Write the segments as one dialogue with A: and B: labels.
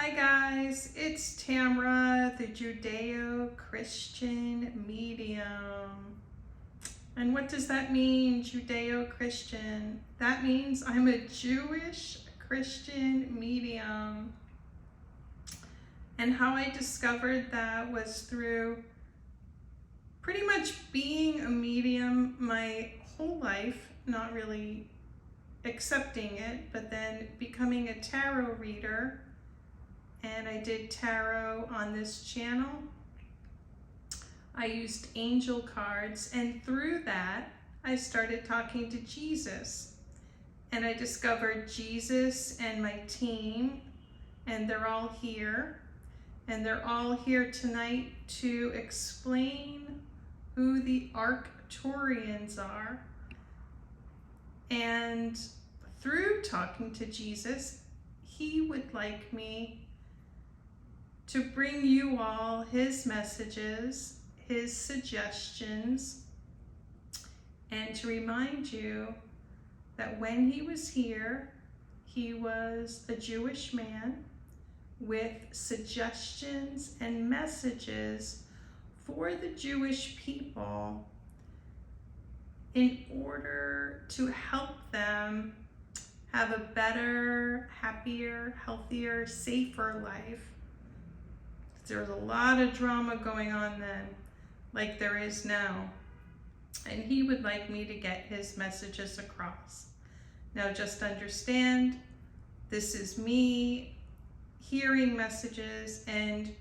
A: Hi guys, it's Tamra, the Judeo-Christian medium. And what does that mean, Judeo-Christian? That means I'm a Jewish Christian medium. And how I discovered that was through pretty much being a medium my whole life, not really accepting it, but then becoming a tarot reader. And I did tarot on this channel. I used angel cards, and through that, I started talking to Jesus. And I discovered Jesus and my team, and they're all here. And they're all here tonight to explain who the Arcturians are. And through talking to Jesus, he would like me to bring you all his messages, his suggestions, and to remind you that when he was here, he was a Jewish man with suggestions and messages for the Jewish people in order to help them have a better, happier, healthier, safer life. There was a lot of drama going on then, like there is now. And he would like me to get his messages across. Now just understand, this is me hearing messages and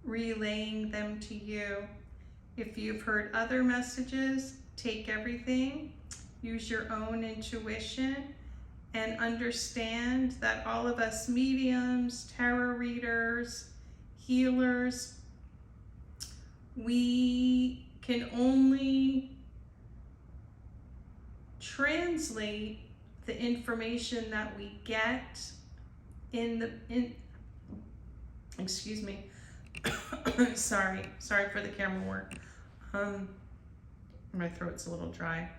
A: relaying them to you. If you've heard other messages, take everything, use your own intuition, and understand that all of us mediums, tarot readers, healers, we can only translate the information that we get excuse me, sorry for the camera work. My throat's a little dry.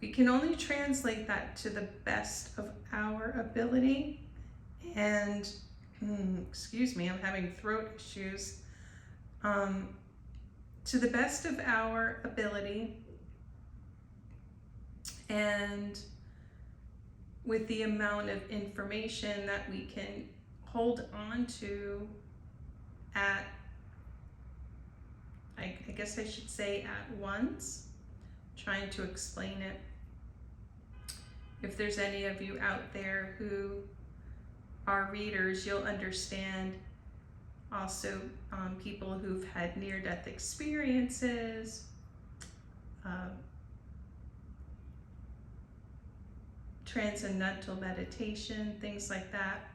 A: We can only translate that to the best of our ability, and excuse me, I'm having throat issues. To the best of our ability and with the amount of information that we can hold on to at, I guess I should say at once, trying to explain it. If there's any of you out there who are readers, you'll understand also people who've had near-death experiences, transcendental meditation, things like that.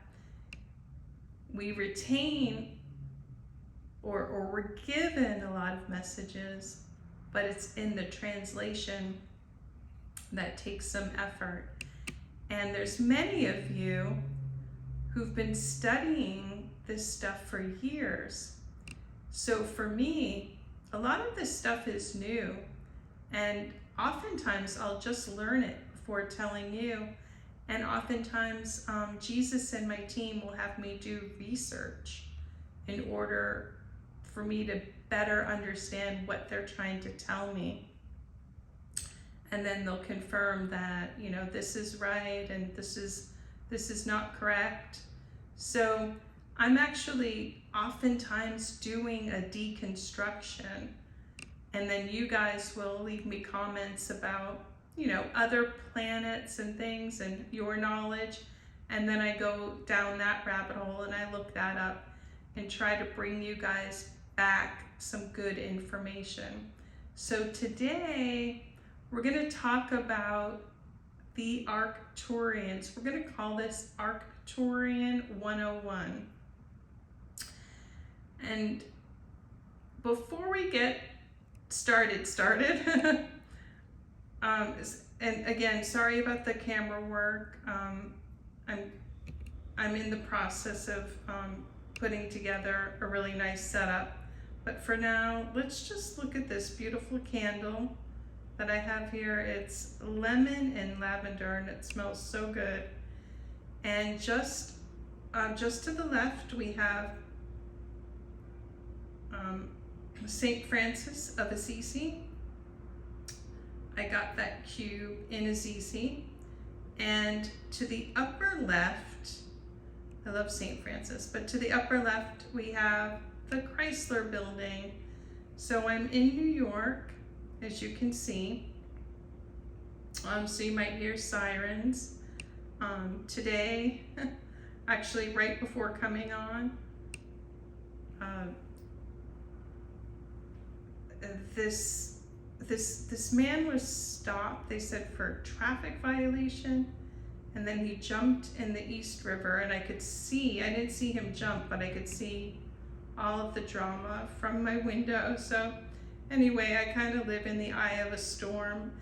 A: We retain or we're given a lot of messages, but it's in the translation that takes some effort. And there's many of you who've been studying this stuff for years. So for me, a lot of this stuff is new, and oftentimes I'll just learn it before telling you. And oftentimes Jesus and my team will have me do research in order for me to better understand what they're trying to tell me. And then they'll confirm that, you know, this is right and this is not correct. So I'm actually oftentimes doing a deconstruction, and then you guys will leave me comments about, you know, other planets and things and your knowledge, and then I go down that rabbit hole and I look that up and try to bring you guys back some good information. So today we're going to talk about the Arcturians. We're going to call this Arcturian 101. And before we get started, and again, sorry about the camera work. I'm in the process of putting together a really nice setup. But for now, let's just look at this beautiful candle that I have here. It's lemon and lavender, and it smells so good. And just just to the left, we have Saint Francis of Assisi. I got that cube in Assisi. And to the upper left, I love Saint Francis, but to the upper left, we have the Chrysler Building. So I'm in New York, as you can see. So you might hear sirens. Today, actually right before coming on, this man was stopped, they said, for traffic violation, and then he jumped in the East River, and I could see, I didn't see him jump, but I could see all of the drama from my window. So anyway, I kind of live in the eye of a storm.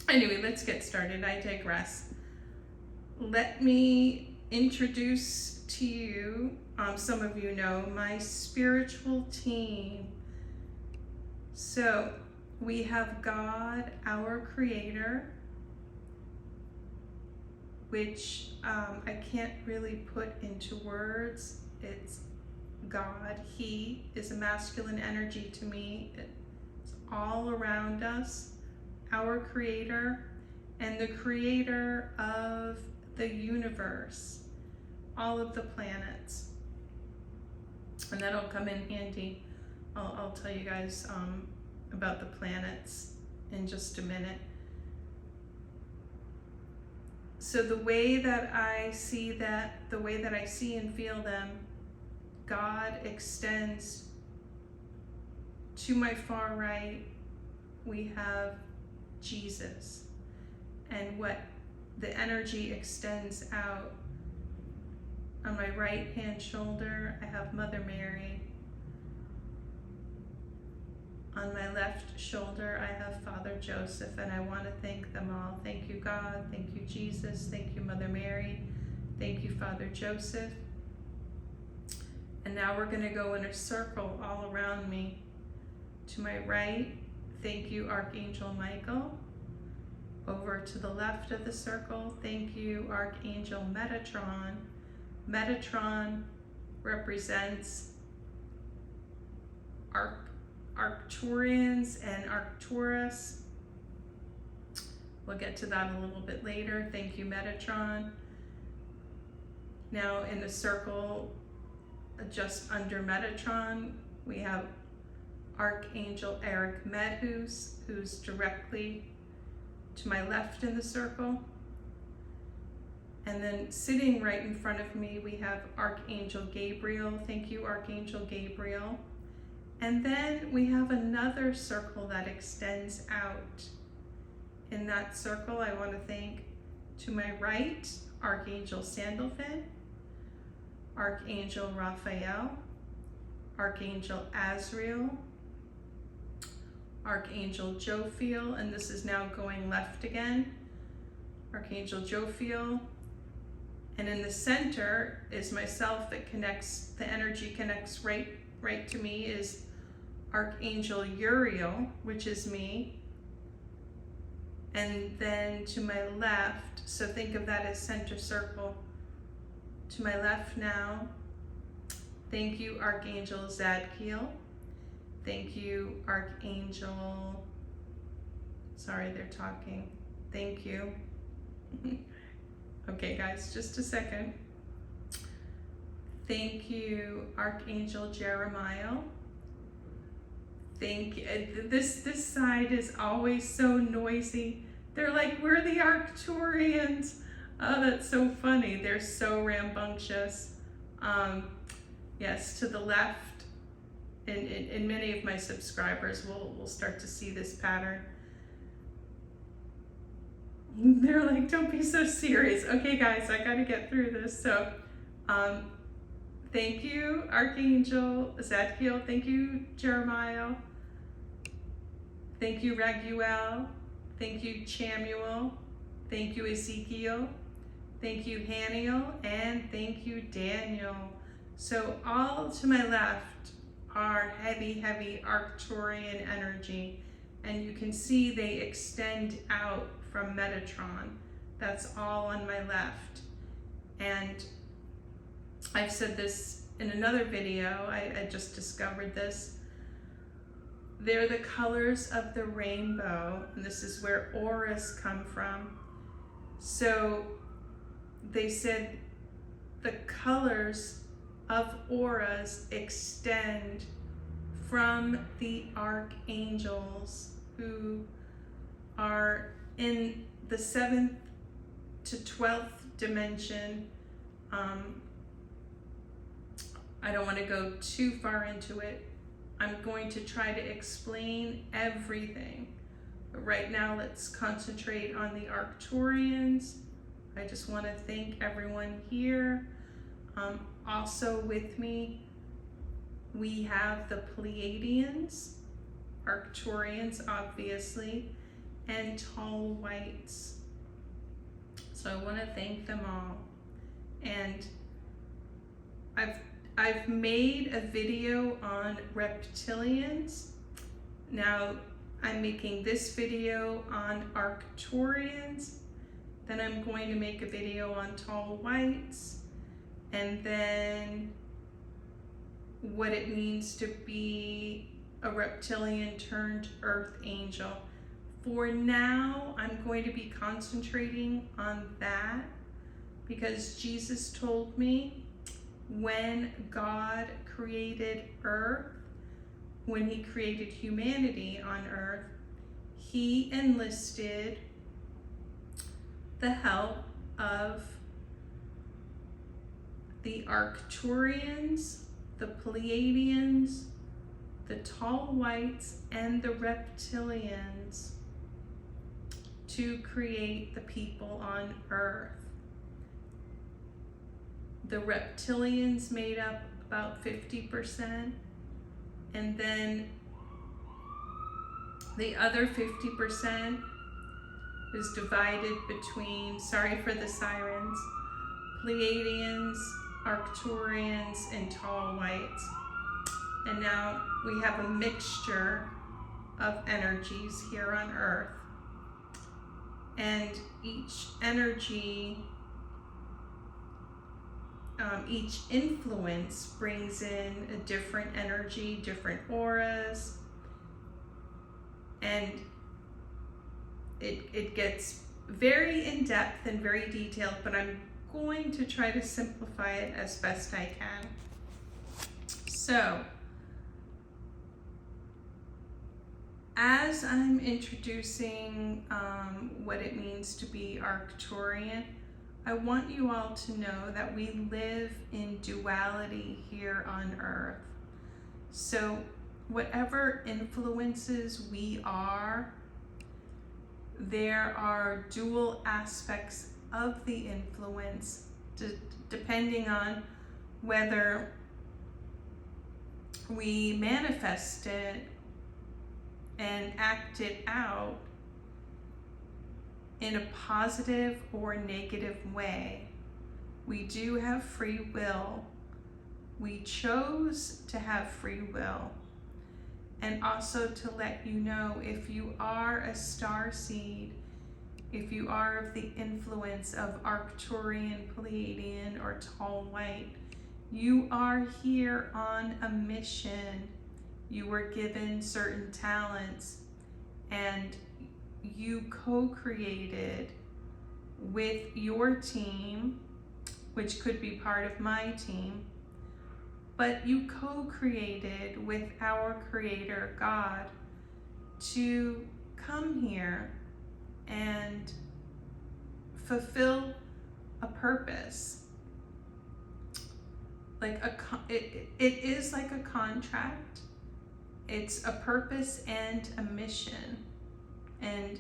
A: Anyway, let's get started. I digress. Let me introduce to you, some of you know, my spiritual team. So we have God, our Creator, which I can't really put into words. It's God. He is a masculine energy to me. It's all around us. Our Creator, and the creator of the universe, all of the planets. And that'll come in handy. I'll tell you guys about the planets in just a minute. So the way that I see and feel them, God extends to my far right. We have Jesus, and what the energy extends out. On my right hand shoulder, I have Mother Mary. On my left shoulder, I have Father Joseph, and I want to thank them all. Thank you, God. Thank you, Jesus. Thank you, Mother Mary. Thank you, Father Joseph. And now we're going to go in a circle all around me. To my right, thank you, Archangel Michael. Over to the left of the circle, thank you, Archangel Metatron. Metatron represents Arcturians and Arcturus. We'll get to that a little bit later. Thank you, Metatron. Now in the circle just under Metatron, we have Archangel Eric Medhus, who's directly to my left in the circle. And then sitting right in front of me, we have Archangel Gabriel. Thank you, Archangel Gabriel. And then we have another circle that extends out. In that circle, I want to thank, to my right, Archangel Sandalphon, Archangel Raphael, Archangel Azrael, Archangel Jophiel, and this is now going left again, Archangel Jophiel. And in the center is myself. That connects, the energy connects right to me, is Archangel Uriel, which is me. And then to my left, so think of that as center circle. To my left now, thank you, Archangel Zadkiel. Thank you, Archangel, sorry, they're talking. Thank you. Okay, guys, just a second. Thank you, Archangel Jeremiah. Thank you. This side is always so noisy. They're like, we're the Arcturians. Oh, that's so funny. They're so rambunctious. Yes, to the left, and many of my subscribers will start to see this pattern. They're like, don't be so serious. Okay, guys, I got to get through this. So, thank you, Archangel Zadkiel. Thank you, Jeremiah. Thank you, Raguel. Thank you, Chamuel. Thank you, Ezekiel. Thank you, Haniel. And thank you, Daniel. So all to my left are heavy, heavy Arcturian energy. And you can see they extend out from Metatron. That's all on my left. And I've said this in another video, I just discovered this. They're the colors of the rainbow, and this is where auras come from. So they said the colors of auras extend from the archangels who are in the 7th to 12th dimension. I don't want to go too far into it. I'm going to try to explain everything. But right now, let's concentrate on the Arcturians. I just want to thank everyone here. Also with me, we have the Pleiadians, Arcturians, obviously, and tall whites. So I want to thank them all. And I've made a video on reptilians. Now I'm making this video on Arcturians. Then I'm going to make a video on tall whites. And then what it means to be a reptilian turned earth angel. For now, I'm going to be concentrating on that because Jesus told me when God created earth, when he created humanity on earth, he enlisted the help of the Arcturians, the Pleiadians, the tall whites, and the reptilians to create the people on earth. The reptilians made up about 50%, and then the other 50% is divided between, sorry for the sirens, Pleiadians, Arcturians, and tall whites. And now we have a mixture of energies here on earth. And each energy, each influence brings in a different energy, different auras, and it gets very in-depth and very detailed, but I'm going to try to simplify it as best I can. So, as I'm introducing what it means to be Arcturian, I want you all to know that we live in duality here on Earth. So whatever influences we are, there are dual aspects of the influence depending on whether we manifest it and act it out in a positive or negative way. We do have free will. We chose to have free will. And also to let you know, if you are a starseed, if you are of the influence of Arcturian, Pleiadian, or tall white, you are here on a mission. You were given certain talents and you co-created with your team, which could be part of my team, but you co-created with our Creator God to come here and fulfill a purpose. Like it is like a contract. It's a purpose and a mission. And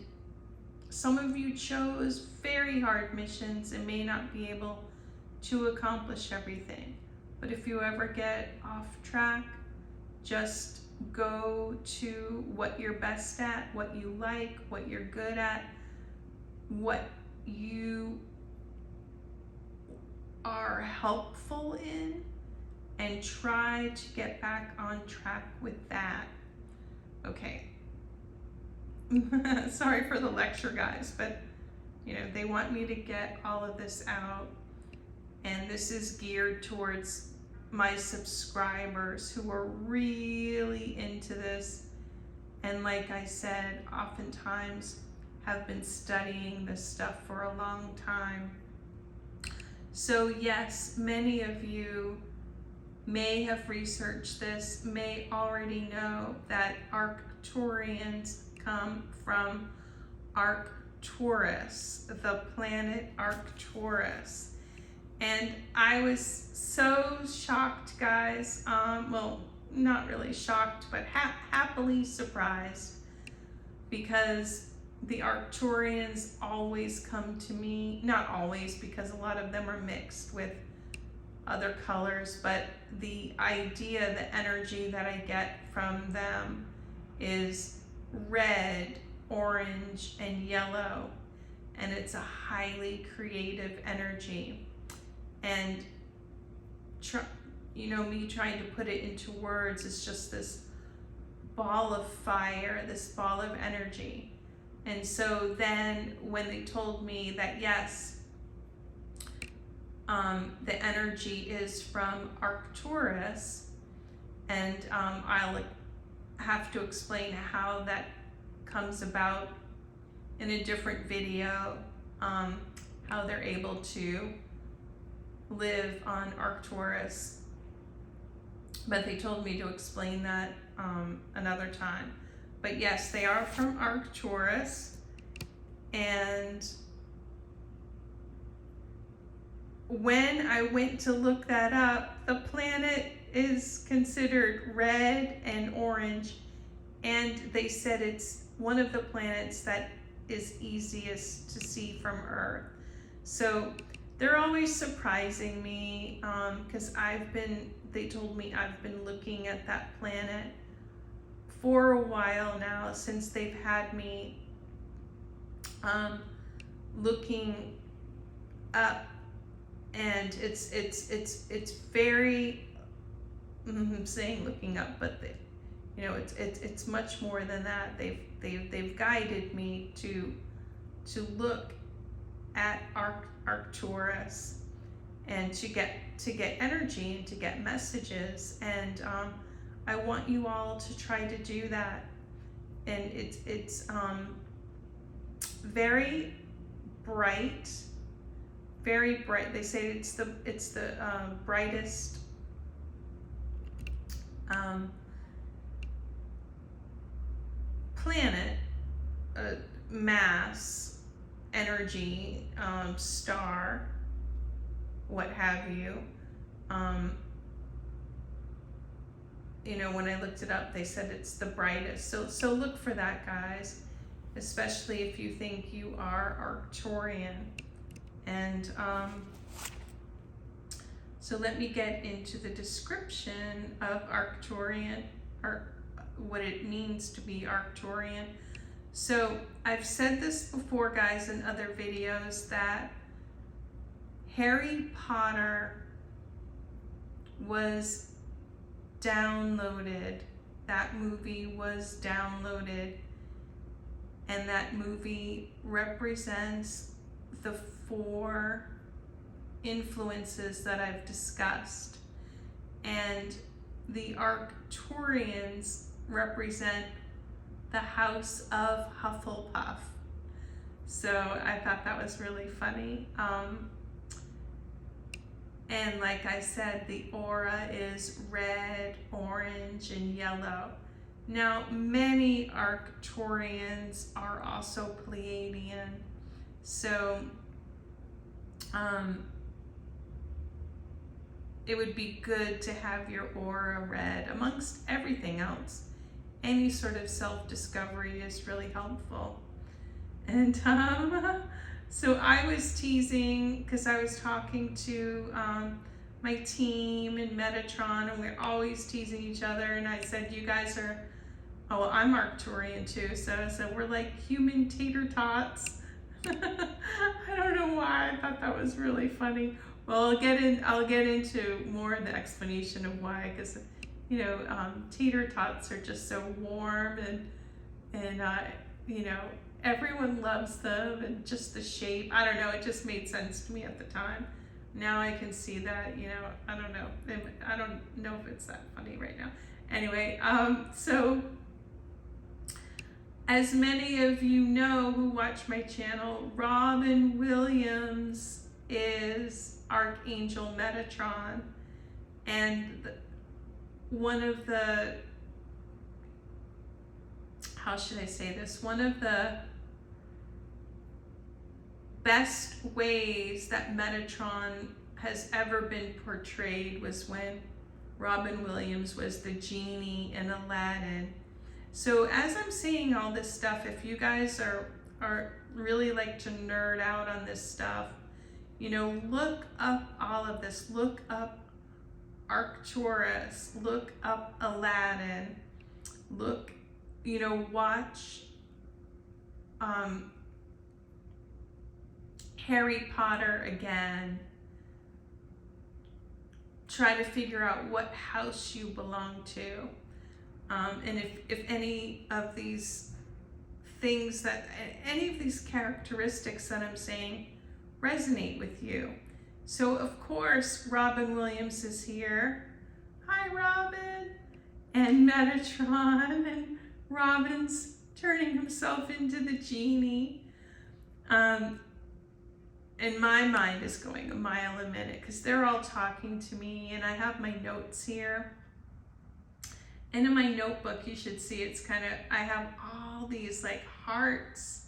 A: some of you chose very hard missions and may not be able to accomplish everything. But if you ever get off track, just go to what you're best at, what you like, what you're good at, what you are helpful in, and try to get back on track with that. Okay. Sorry for the lecture, guys, but you know, they want me to get all of this out. And this is geared towards my subscribers who are really into this. And like I said, oftentimes have been studying this stuff for a long time. So yes, many of you may have researched this, may already know that Arcturians come from Arcturus, the planet Arcturus. And I was so shocked, guys. Well, not really shocked, but happily surprised, because the Arcturians always come to me, not always, because a lot of them are mixed with other colors, but the idea, the energy that I get from them is red, orange, and yellow, and it's a highly creative energy. And me trying to put it into words is just this ball of fire, this ball of energy. And so then when they told me that yes, the energy is from Arcturus, and I'll have to explain how that comes about in a different video, how they're able to live on Arcturus, but they told me to explain that another time. But yes, they are from Arcturus, and when I went to look that up, the planet is considered red and orange, and they said it's one of the planets that is easiest to see from Earth. So they're always surprising me, because they told me I've been looking at that planet for a while now, since they've had me looking up, and it's very, I'm saying looking up, but it's much more than that. They've guided me to look at Arcturus and to get energy and to get messages, and I want you all to try to do that. And it's very bright, very bright. They say it's the brightest planet, mass, energy, star, what have you. When I looked it up, they said it's the brightest. So look for that, guys, especially if you think you are Arcturian. And so let me get into the description of Arcturian, or what it means to be Arcturian. So I've said this before, guys, in other videos, that Harry Potter was downloaded. That movie was downloaded, and that movie represents the 4 influences that I've discussed, and the Arcturians represent the house of Hufflepuff. So I thought that was really funny. And like I said, the aura is red, orange, and yellow. Now, many Arcturians are also Pleiadian. So it would be good to have your aura red amongst everything else. Any sort of self-discovery is really helpful. And so I was teasing, because I was talking to my team in Metatron, and we're always teasing each other, and I said, you guys are, oh, well, I'm Arcturian too, so we're like human tater tots. I don't know why, I thought that was really funny. Well, I'll get into more of the explanation of why, because tater tots are just so warm, and everyone loves them, and just the shape, I don't know, it just made sense to me at the time. Now I can see that, I don't know. I don't know if it's that funny right now. Anyway, so as many of you know who watch my channel, Robin Williams is Archangel Metatron. And one of the, how should I say this? One of the best ways that Metatron has ever been portrayed was when Robin Williams was the genie in Aladdin. So as I'm saying all this stuff, if you guys are really like to nerd out on this stuff, look up all of this. Look up Arcturus, look up Aladdin, look, watch Harry Potter again. Try to figure out what house you belong to. And if any of these things any of these characteristics that I'm saying resonate with you. So of course, Robin Williams is here. Hi, Robin. And Metatron, and Robin's turning himself into the genie. And my mind is going a mile a minute because they're all talking to me, and I have my notes here. And in my notebook, you should see I have all these like hearts,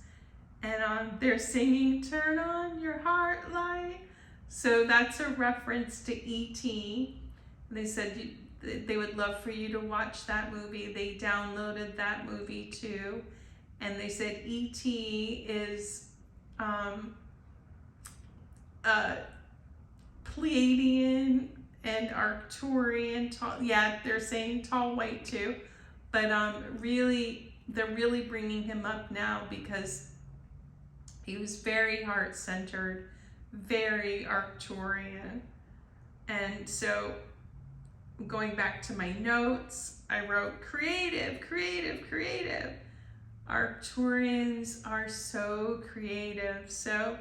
A: and they're singing "Turn on your heart light." So that's a reference to E.T. They said they would love for you to watch that movie. They downloaded that movie too. And they said E.T. is Pleiadian and Arcturian. They're saying tall white too. But they're really bringing him up now because he was very heart-centered, very Arcturian. And so going back to my notes, I wrote creative, creative, creative. Arcturians are so creative. So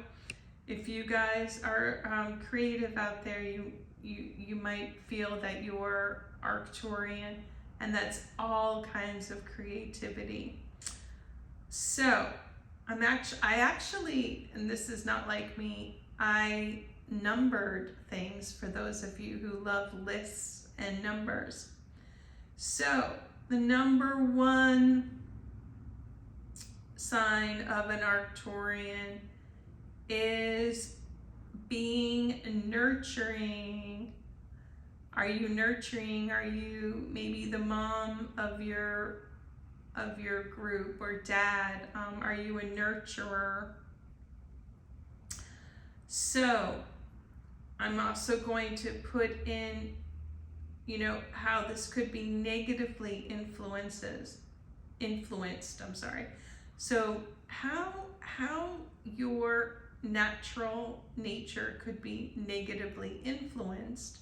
A: if you guys are creative out there, you might feel that you're Arcturian, and that's all kinds of creativity. So I actually, and this is not like me, I numbered things for those of you who love lists and numbers. So the number one sign of an Arcturian is being nurturing. Are you nurturing? Are you maybe the mom of your group, or dad? Are you a nurturer? So I'm also going to put in, how this could be negatively influenced. So how your natural nature could be negatively influenced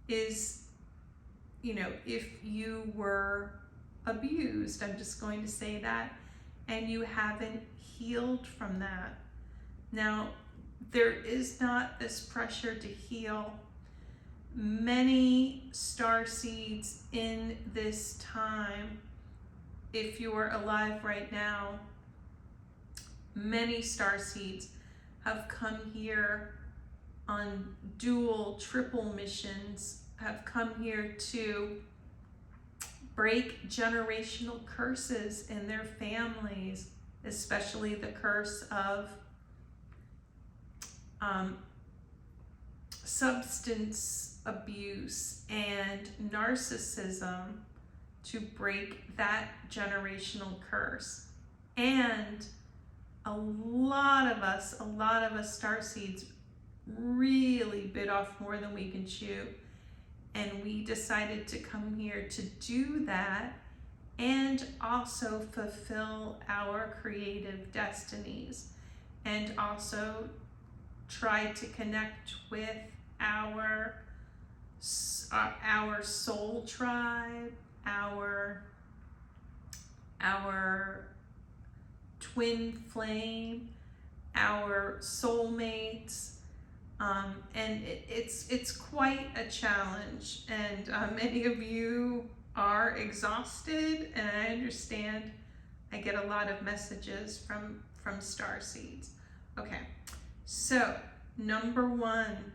A: is, if you were abused, I'm just going to say that, and you haven't healed from that. Now, there is not this pressure to heal. Many starseeds in this time, if you are alive right now, many starseeds have come here on dual, triple missions, have come here to break generational curses in their families, especially the curse of substance abuse and narcissism, to break that generational curse. And a lot of us starseeds really bit off more than we can chew, and we decided to come here to do that and also fulfill our creative destinies, and also try to connect with our soul tribe, our twin flame, our soulmates, And it's quite a challenge, and many of you are exhausted, and I understand. I get a lot of messages from starseeds. Okay, so number one,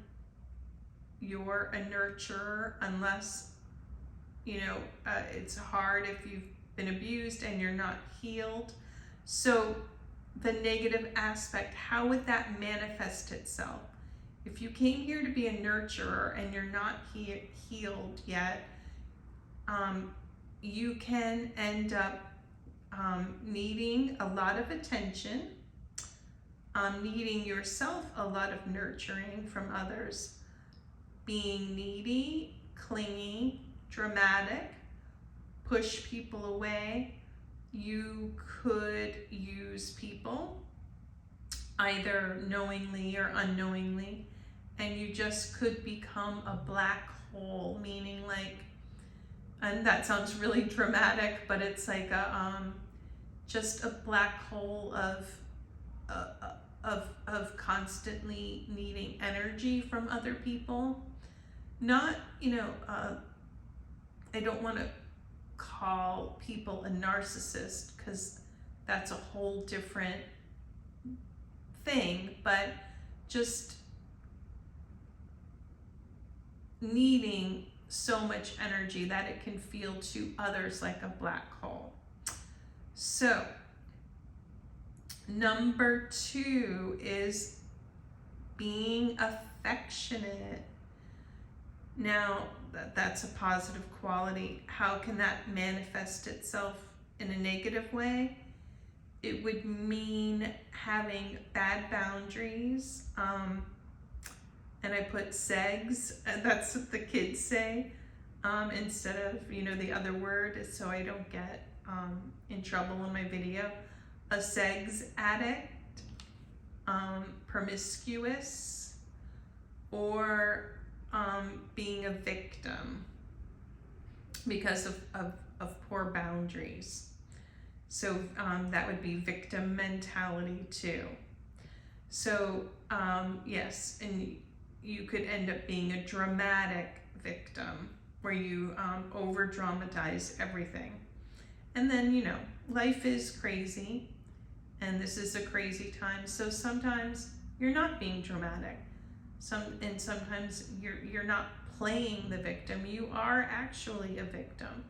A: you're a nurturer, unless it's hard if you've been abused and you're not healed. So the negative aspect, how would that manifest itself? If you came here to be a nurturer and you're not healed yet, you can end up needing a lot of attention, needing yourself a lot of nurturing from others, being needy, clingy, dramatic, push people away. You could use people either knowingly or unknowingly, and you just could become a black hole, meaning like, and that sounds really dramatic, but it's like just a black hole of constantly needing energy from other people. Not, I don't want to call people a narcissist, because that's a whole different thing, but just needing so much energy that it can feel to others like a black hole. So number two is being affectionate. Now, that's a positive quality. How can that manifest itself in a negative way? It would mean having bad boundaries. And I put segs, and that's what the kids say, instead of, the other word, so I don't get in trouble in my video. A segs addict, promiscuous, or being a victim because of poor boundaries. So that would be victim mentality too. So yes, and you could end up being a dramatic victim where you over dramatize everything. And then, life is crazy, and this is a crazy time. So sometimes you're not being dramatic. Sometimes you're not playing the victim. You are actually a victim.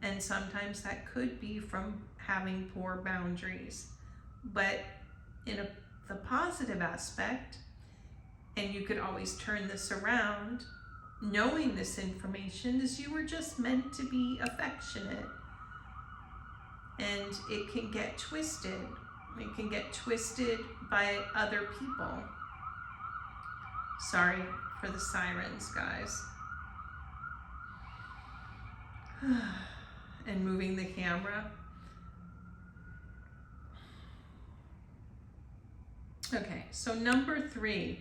A: And sometimes that could be from having poor boundaries. But in the positive aspect, and you could always turn this around, knowing this information, is you were just meant to be affectionate. And it can get twisted. It can get twisted by other people. Sorry for the sirens, guys. And moving the camera. Okay, so number three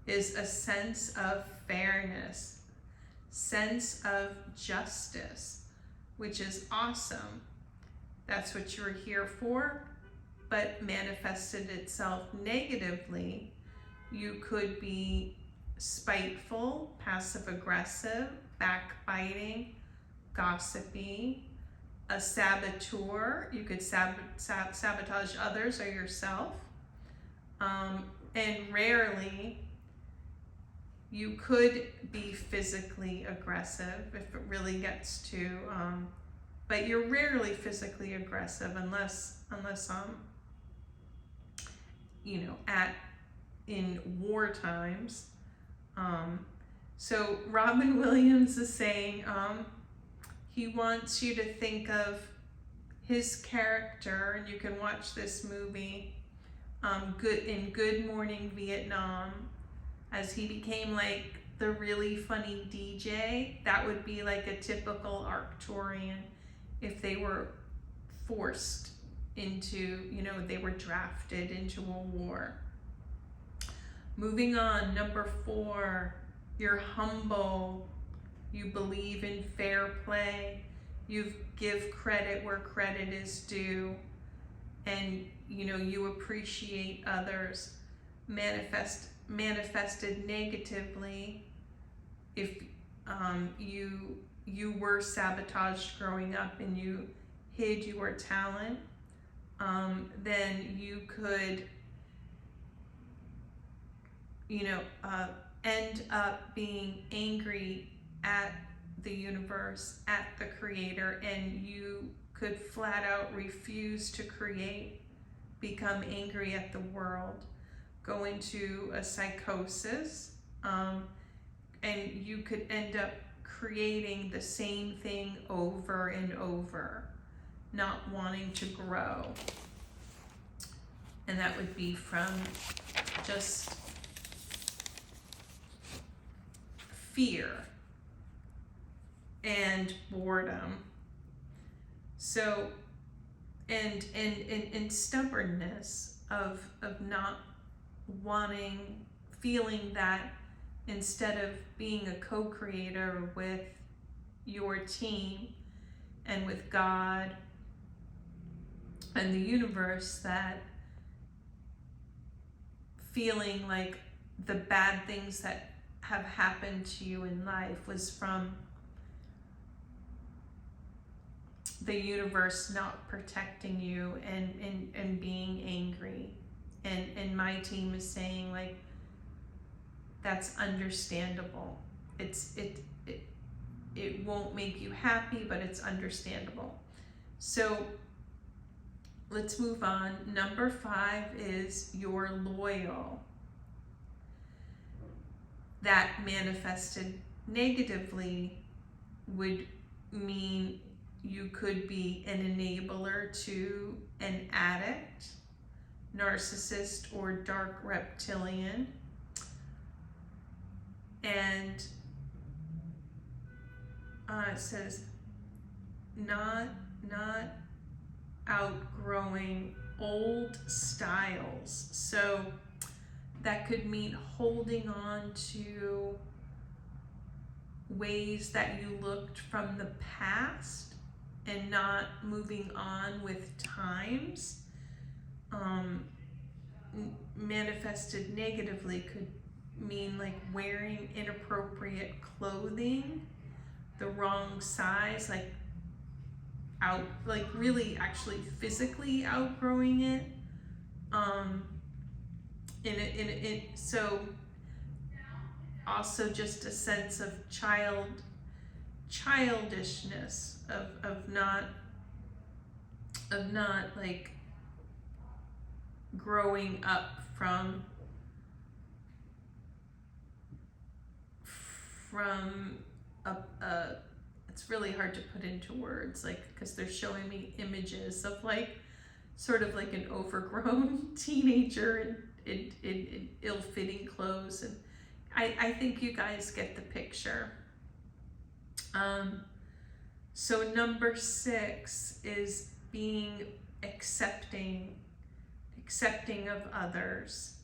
A: is a sense of fairness, sense of justice, which is awesome. That's what you were here for, but manifested itself negatively. You could be spiteful, passive-aggressive, backbiting, gossipy, a saboteur. You could sabotage others or yourself. And rarely, you could be physically aggressive if it really gets to, but you're rarely physically aggressive unless in war times. So Robin Williams is saying he wants you to think of his character, and you can watch this movie, Good Morning Vietnam, as he became like the really funny DJ. That would be like a typical Arcturian if they were forced into, they were drafted into a war. Moving on, number 4, you're humble. You believe in fair play. You give credit where credit is due. And, you appreciate others. manifested negatively, if you were sabotaged growing up and you hid your talent, then you could, end up being angry at the universe, at the creator, and you could flat out refuse to create, become angry at the world, go into a psychosis, and you could end up creating the same thing over and over, not wanting to grow. And that would be from just fear and boredom. So, and stubbornness of not wanting, feeling that instead of being a co-creator with your team and with God and the universe, that feeling like the bad things that have happened to you in life was from the universe not protecting you and being angry. And my team is saying, like, that's understandable. It won't make you happy, but it's understandable. So let's move on. Number 5 is you're loyal. That manifested negatively would mean you could be an enabler to an addict, narcissist, or dark reptilian. And it says not outgrowing old styles. So that could mean holding on to ways that you looked from the past and not moving on with times. Manifested negatively could mean like wearing inappropriate clothing, the wrong size, like really actually physically outgrowing it. So also just a sense of childishness, of not like growing up from it's really hard to put into words, like, because they're showing me images of like sort of like an overgrown teenager in ill-fitting clothes, and I think you guys get the picture. So number 6 is being accepting of others,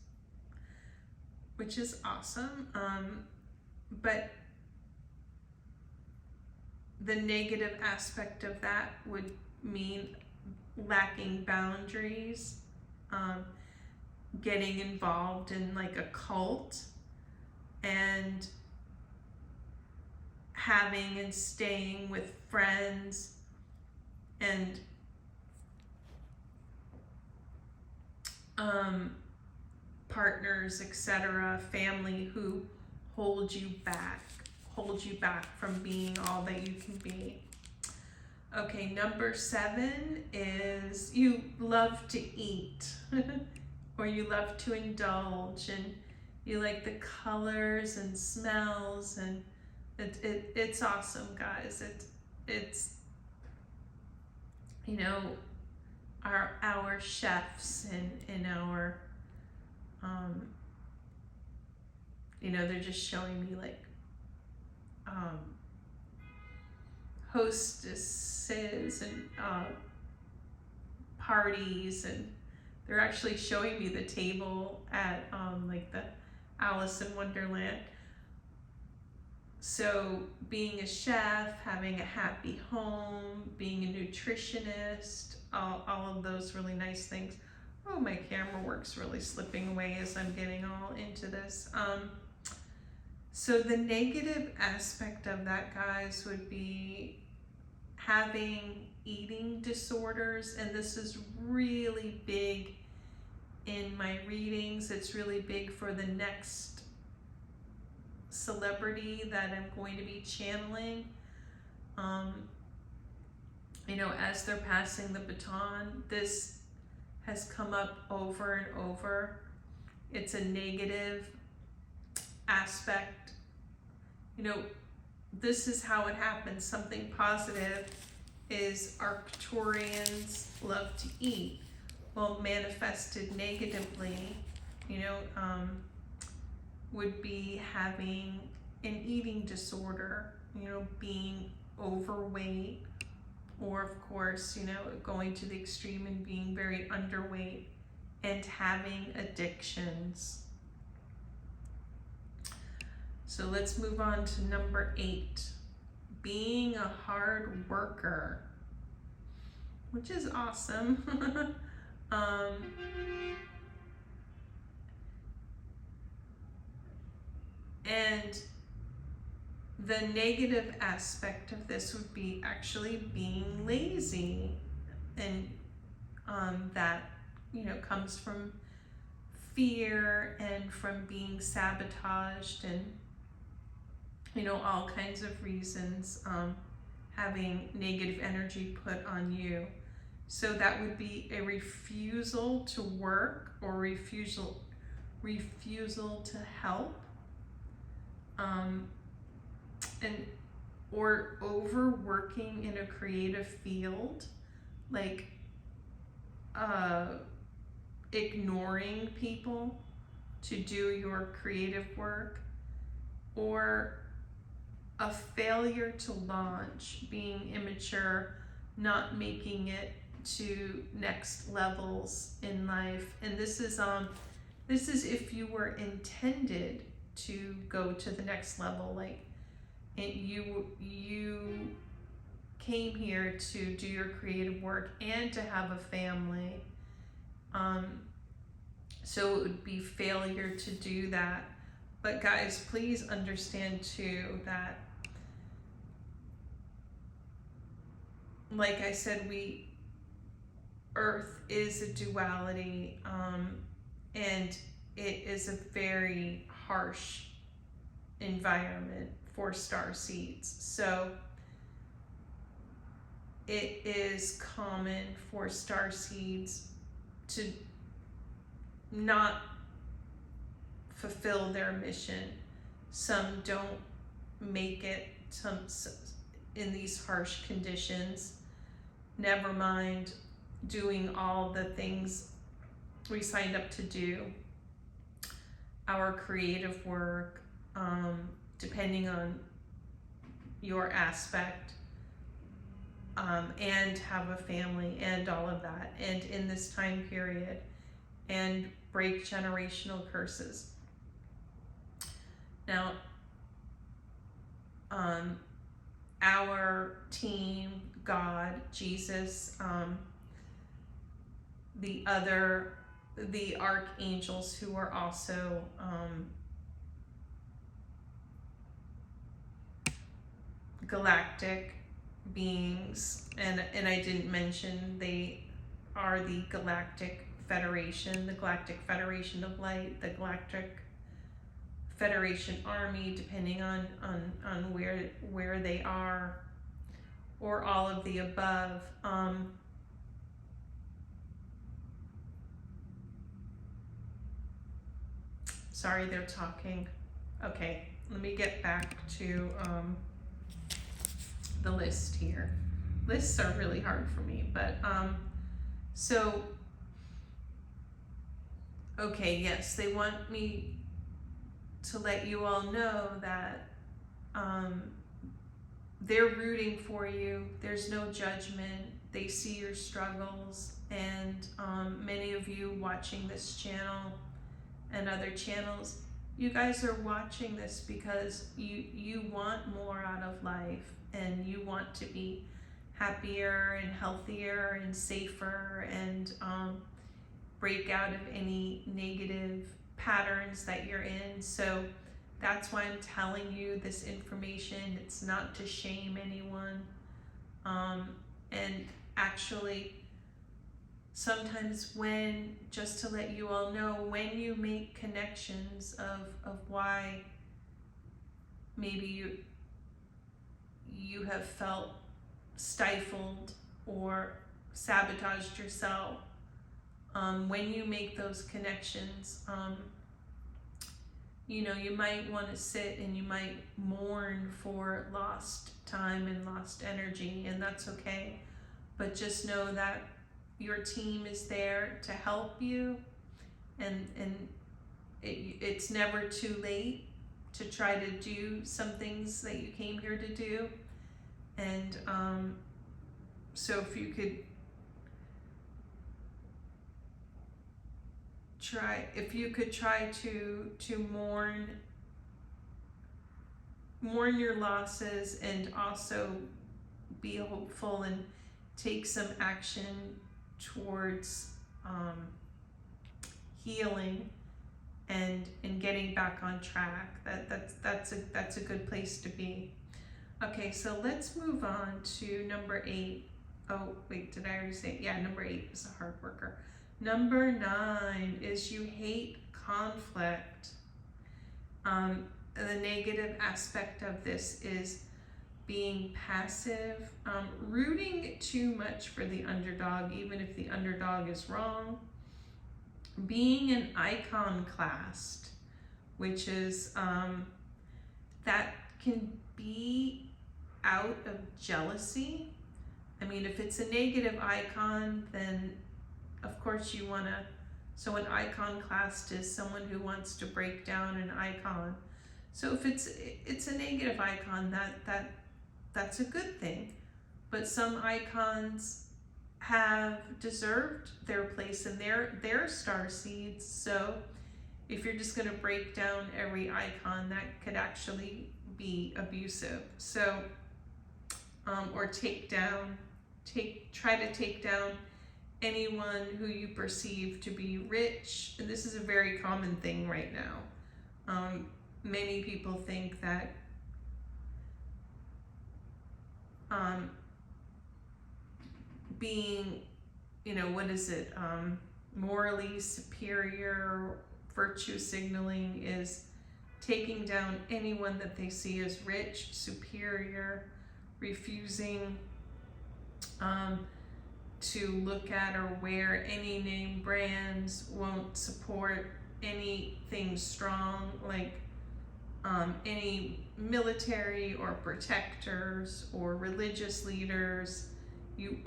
A: which is awesome. But the negative aspect of that would mean lacking boundaries, getting involved in like a cult, and having and staying with friends and partners, etc., family, who hold you back from being all that you can be. Okay, number 7 is you love to eat or you love to indulge, and you like the colors and smells, and it's awesome, guys. It's our chefs and our they're just showing me like hostesses and parties, and they're actually showing me the table at like the Alice in Wonderland. So being a chef, having a happy home, being a nutritionist, all of those really nice things Oh, my camera work's really slipping away as I'm getting all into this. So the negative aspect of that, guys, would be having eating disorders, and this is really big in my readings. It's really big for the next celebrity that I'm going to be channeling. You know, as they're passing the baton, this has come up over and over. It's a negative aspect. You know, this is how it happens. Something positive is Arcturians love to eat. Well, manifested negatively, you know, would be having an eating disorder, you know, being overweight, or of course, you know, going to the extreme and being very underweight and having addictions. So let's move on to number 8, being a hard worker, which is awesome. And the negative aspect of this would be actually being lazy, and that, you know, comes from fear and from being sabotaged and, you know, all kinds of reasons, having negative energy put on you. So that would be a refusal to work or refusal to help, and or overworking in a creative field, like ignoring people to do your creative work, or a failure to launch, being immature, not making it to next levels in life. And this is if you were intended to go to the next level, like you came here to do your creative work and to have a family. So it would be failure to do that. But guys, please understand too that, like I said, Earth is a duality, and it is a very harsh environment for starseeds. So it is common for starseeds to not fulfill their mission. Some don't make it, some in these harsh conditions, never mind doing all the things we signed up to do, our creative work, depending on your aspect, and have a family and all of that, and in this time period, and break generational curses. Now, our team, God, Jesus, the archangels, who are also galactic beings, and I didn't mention they are the Galactic Federation, the Galactic Federation of Light, the Galactic Federation Army, depending on where they are, or all of the above. Sorry, they're talking. Okay, let me get back to the list here. Lists are really hard for me, but so, okay, yes, they want me to let you all know that they're rooting for you. There's no judgment. They see your struggles, and many of you watching this channel and other channels, you guys are watching this because you want more out of life, and you want to be happier and healthier and safer, and break out of any negative patterns that you're in. So that's why I'm telling you this information. It's not to shame anyone. And actually, sometimes just to let you all know, when you make connections of why maybe you have felt stifled or sabotaged yourself, when you make those connections, you might want to sit and you might mourn for lost time and lost energy, and that's okay. But just know that your team is there to help you, and it's never too late to try to do some things that you came here to do. And so if you could try to mourn your losses, and also be hopeful and take some action towards healing and getting back on track. That's a good place to be. Okay, so let's move on to number 8. Oh wait, did I already say it? Yeah, number 8 is a hard worker. Number 9 is you hate conflict. The negative aspect of this is being passive, rooting too much for the underdog, even if the underdog is wrong, being an iconoclast, which is that can be out of jealousy. I mean, if it's a negative icon, then of course you want to, so an iconoclast is someone who wants to break down an icon. So if it's a negative icon, that's a good thing. But some icons have deserved their place in their star seeds. So if you're just going to break down every icon, that could actually be abusive. So or try to take down anyone who you perceive to be rich. And this is a very common thing right now. Many people think that being, morally superior, virtue signaling is taking down anyone that they see as rich, superior, refusing to look at or wear any name brands, won't support anything strong like any military or protectors or religious leaders. You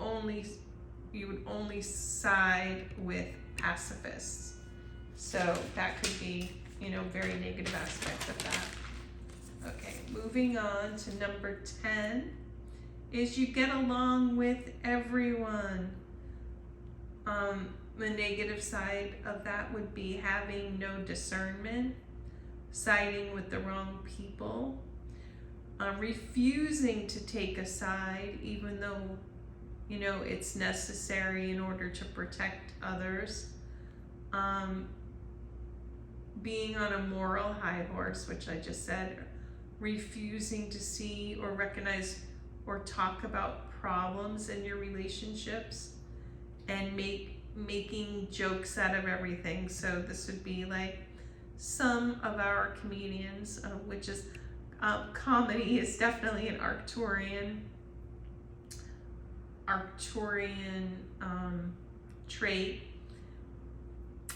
A: would only side with pacifists. So that could be, very negative aspect of that. Okay, moving on to number 10 is you get along with everyone. The negative side of that would be having no discernment, siding with the wrong people, refusing to take a side even though it's necessary in order to protect others, being on a moral high horse, which I just said, refusing to see or recognize or talk about problems in your relationships, and making jokes out of everything. So this would be like some of our comedians, which is comedy is definitely an Arcturian trait,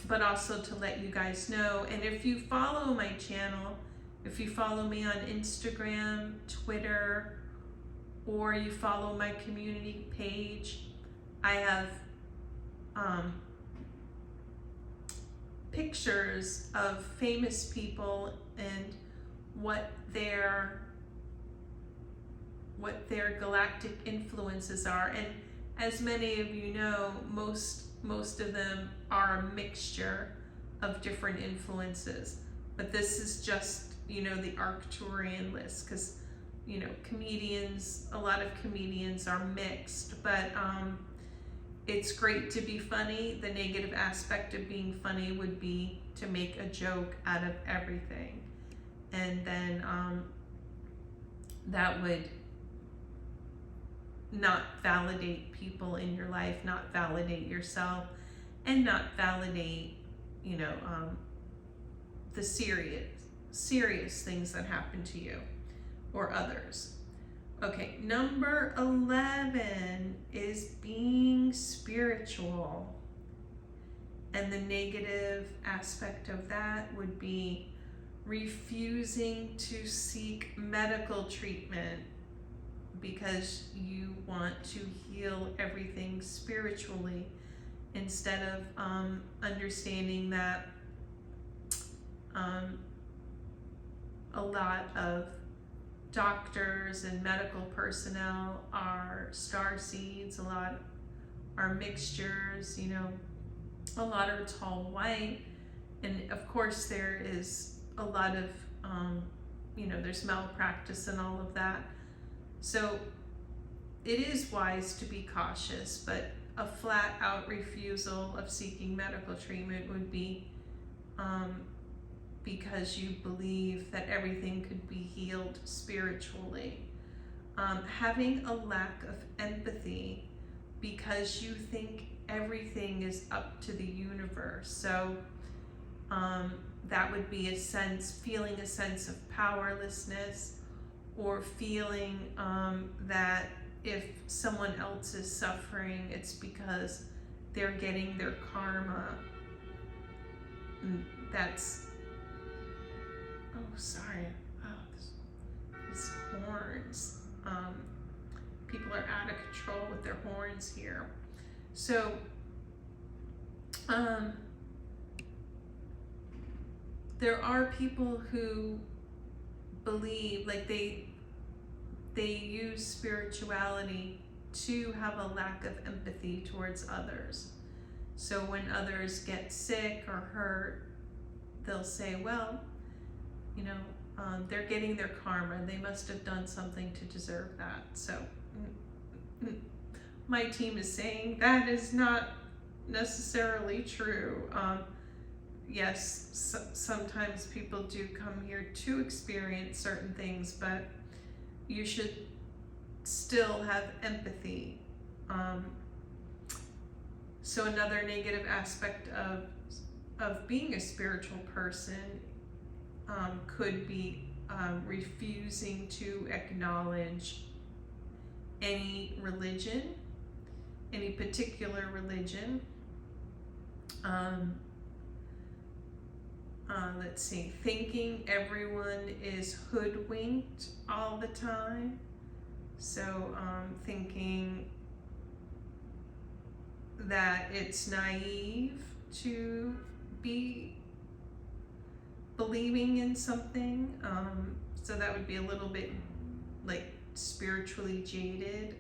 A: but also to let you guys know. And if you follow my channel, if you follow me on Instagram, Twitter, or you follow my community page, I have pictures of famous people and what their galactic influences are. And as many of you know, most of them are a mixture of different influences. But this is just, the Arcturian list, because, comedians, a lot of comedians are mixed. But it's great to be funny. The negative aspect of being funny would be to make a joke out of everything. And then that would not validate people in your life, not validate yourself, and not validate, the serious things that happen to you or others. Okay, number 11 is being spiritual. And the negative aspect of that would be refusing to seek medical treatment because you want to heal everything spiritually, instead of understanding that a lot of doctors and medical personnel are starseeds, a lot are mixtures, a lot are tall white, and of course there is a lot of, there's malpractice and all of that. So it is wise to be cautious, but a flat out refusal of seeking medical treatment would be because you believe that everything could be healed spiritually. Having a lack of empathy because you think everything is up to the universe. So that would be feeling a sense of powerlessness, or feeling that if someone else is suffering, it's because they're getting their karma. That's, sorry, these horns. People are out of control with their horns here. So, there are people who believe, like they use spirituality to have a lack of empathy towards others. So when others get sick or hurt, they'll say, well, they're getting their karma. They must have done something to deserve that. So my team is saying that is not necessarily true. Yes, sometimes people do come here to experience certain things, but you should still have empathy. So another negative aspect of being a spiritual person could be refusing to acknowledge any religion, any particular religion. Let's see, thinking everyone is hoodwinked all the time. So thinking that it's naive to be believing in something. So that would be a little bit like spiritually jaded.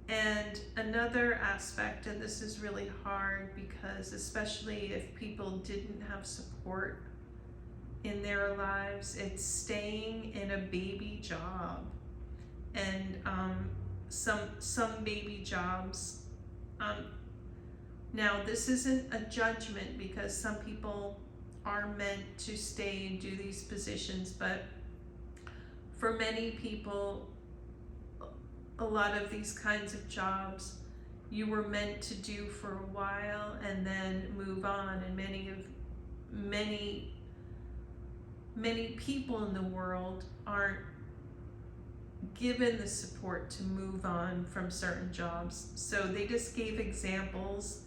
A: And another aspect, and this is really hard because especially if people didn't have support in their lives, it's staying in a baby job. And some baby jobs, now this isn't a judgment because some people are meant to stay and do these positions, but for many people, a lot of these kinds of jobs you were meant to do for a while and then move on, and many people in the world aren't given the support to move on from certain jobs. So they just gave examples,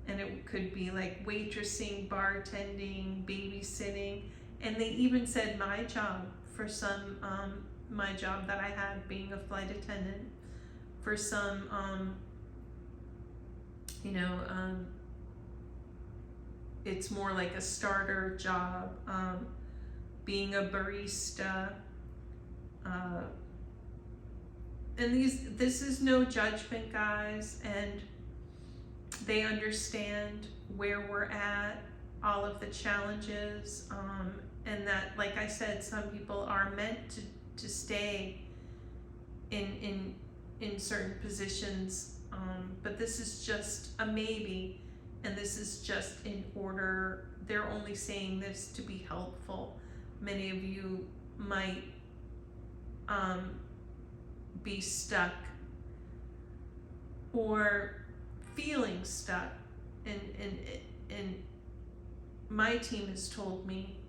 A: and it could be like waitressing, bartending, babysitting, and they even said my job for some, my job that I had being a flight attendant. For some, it's more like a starter job, being a barista. And this is no judgment, guys, and they understand where we're at, all of the challenges, and that, like I said, some people are meant to stay in certain positions but this is just a maybe, and this is just in order. They're only saying this to be helpful. Many of you might be stuck or feeling stuck, and my team has told me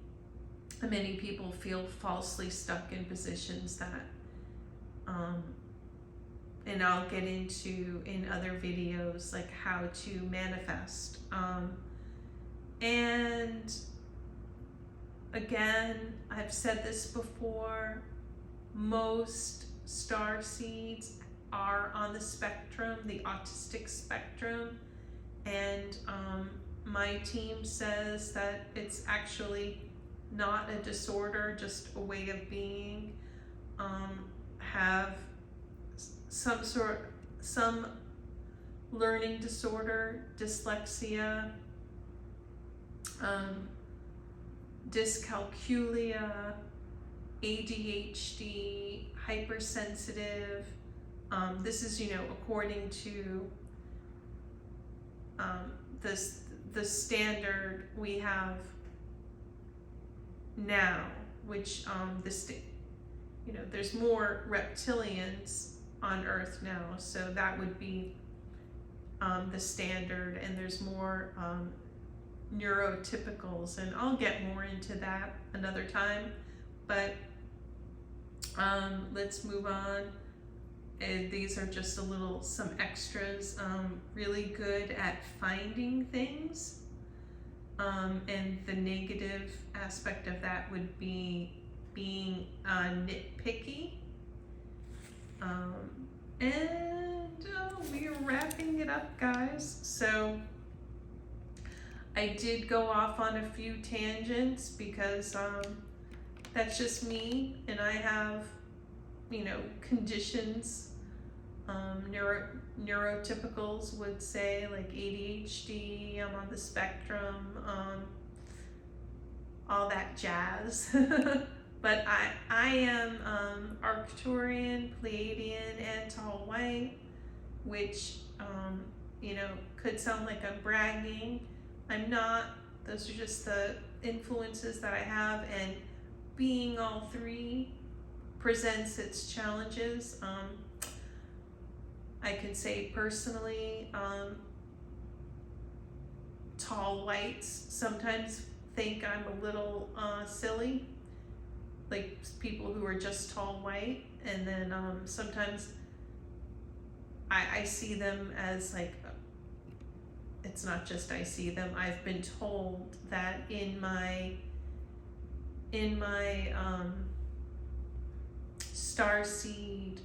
A: many people feel falsely stuck in positions that and I'll get into in other videos, like how to manifest. And again, I've said this before, most star seeds are on the spectrum, the autistic spectrum, and my team says that it's actually not a disorder, just a way of being. Have some learning disorder, dyslexia, dyscalculia, ADHD, hypersensitive. This is, according to the standard we have now, which there's more reptilians on Earth now, so that would be the standard, and there's more neurotypicals, and I'll get more into that another time, but let's move on. And these are just some extras. Really good at finding things, and the negative aspect of that would be being nitpicky. And we are wrapping it up, guys. So I did go off on a few tangents because that's just me, and I have conditions. Neurotypicals would say, like ADHD, I'm on the spectrum, all that jazz. But I am Arcturian, Pleiadian, and tall white, which could sound like I'm bragging. I'm not. Those are just the influences that I have, and being all three presents its challenges. I could say personally, tall whites sometimes think I'm a little silly, like people who are just tall white, and then sometimes I see them as like, it's not just I see them, I've been told that in my starseed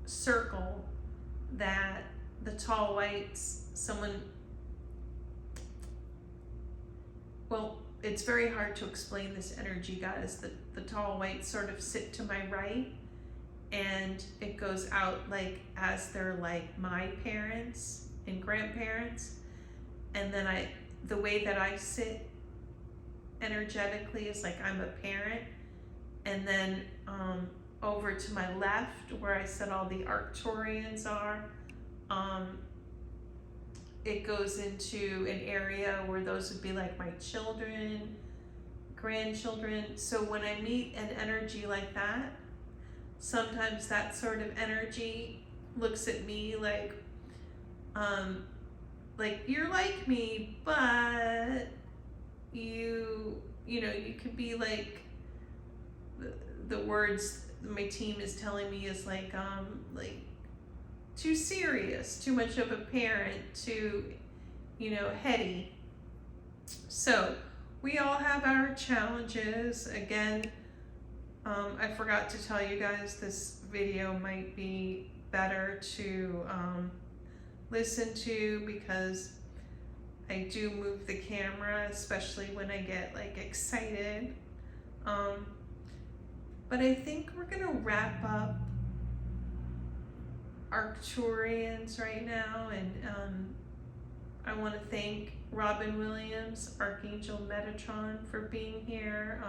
A: circle, that the tall whites, it's very hard to explain this energy, guys. The tall whites sort of sit to my right, and it goes out like as they're like my parents and grandparents, and then the way that I sit energetically is like I'm a parent, and then over to my left, where I said all the Arcturians are, it goes into an area where those would be like my children, grandchildren. So when I meet an energy like that, sometimes that sort of energy looks at me like you're like me, but you could be like, the words my team is telling me is like too serious, too much of a parent, too heady. So we all have our challenges. Again, I forgot to tell you guys, this video might be better to listen to, because I do move the camera, especially when I get like excited. But I think we're gonna wrap up Arcturians right now, and I want to thank Robin Williams, Archangel Metatron, for being here.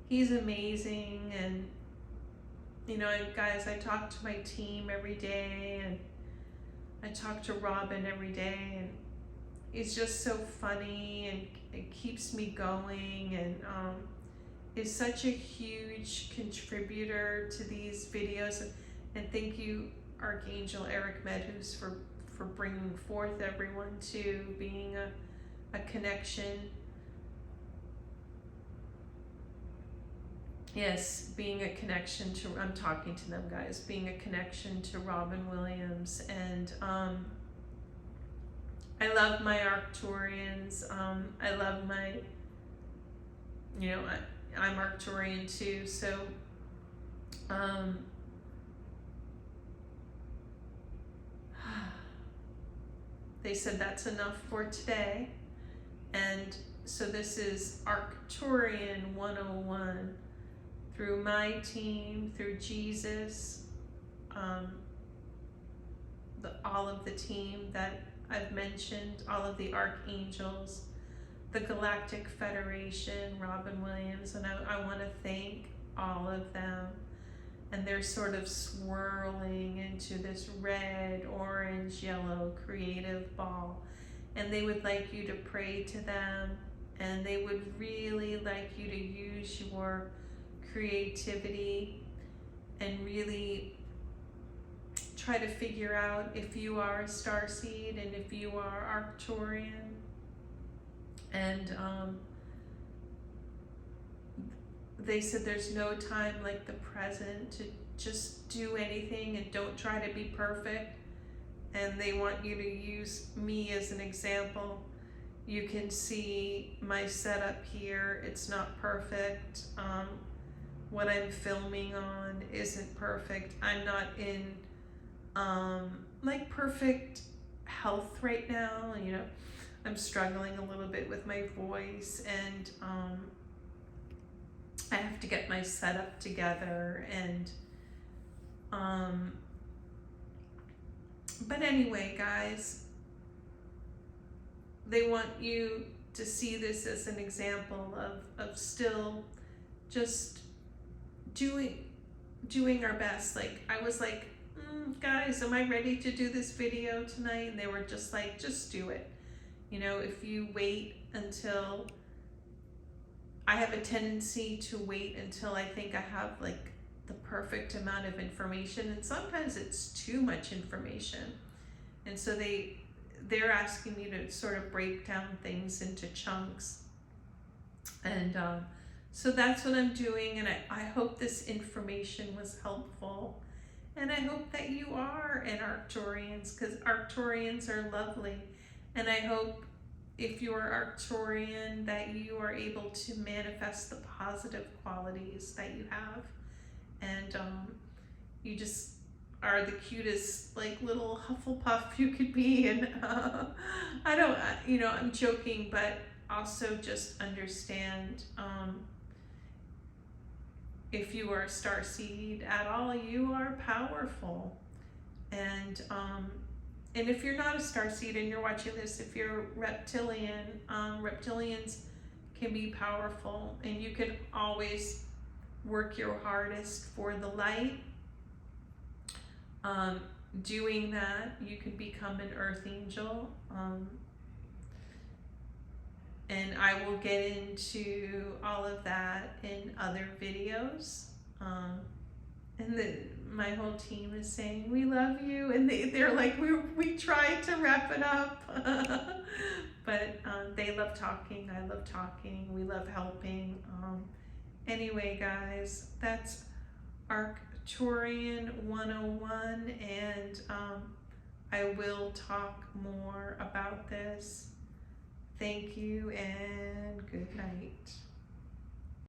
A: He's amazing, and you know, and guys, I talk to my team every day, and I talk to Robin every day, and it's just so funny, and it keeps me going, and is such a huge contributor to these videos. And thank you, Archangel Eric Medhus, for bringing forth everyone to being a connection. Yes, being a connection to, I'm talking to them, guys, being a connection to Robin Williams. And I love my Arcturians. I love my, you know, I'm Arcturian too, so they said that's enough for today. And so this is Arcturian 101 through my team, through Jesus, all of the team that I've mentioned, all of the archangels, the Galactic Federation, Robin Williams, and I want to thank all of them. And they're sort of swirling into this red, orange, yellow creative ball. And they would like you to pray to them, and they would really like you to use your creativity and really try to figure out if you are a starseed and if you are Arcturian. And they said there's no time like the present to just do anything, and don't try to be perfect. And they want you to use me as an example. You can see my setup here. It's not perfect. What I'm filming on isn't perfect. I'm not in like perfect health right now. You know, I'm struggling a little bit with my voice, and I have to get my setup together. And but anyway, guys, they want you to see this as an example of still just doing our best. Like, I was like, guys, am I ready to do this video tonight? And they were just like, just do it. You know, if you wait until, I have a tendency to wait until I think I have like the perfect amount of information, and sometimes it's too much information. And so they're asking me to sort of break down things into chunks. And so that's what I'm doing, and I hope this information was helpful. And I hope that you are an Arcturians, because Arcturians are lovely. And I hope if you are Arcturian that you are able to manifest the positive qualities that you have. And you just are the cutest, like, little Hufflepuff you could be. And I don't, you know, I'm joking, but also just understand, if you are a starseed at all, you are powerful. And if you're not a starseed and you're watching this, if you're reptilian, reptilians can be powerful, and you can always work your hardest for the light. Doing that, you can become an earth angel. And I will get into all of that in other videos. And my whole team is saying, we love you. And they're like, we tried to wrap it up. But they love talking, I love talking, we love helping. Anyway, guys, that's Arcturian 101, and I will talk more about this. Thank you, and good night.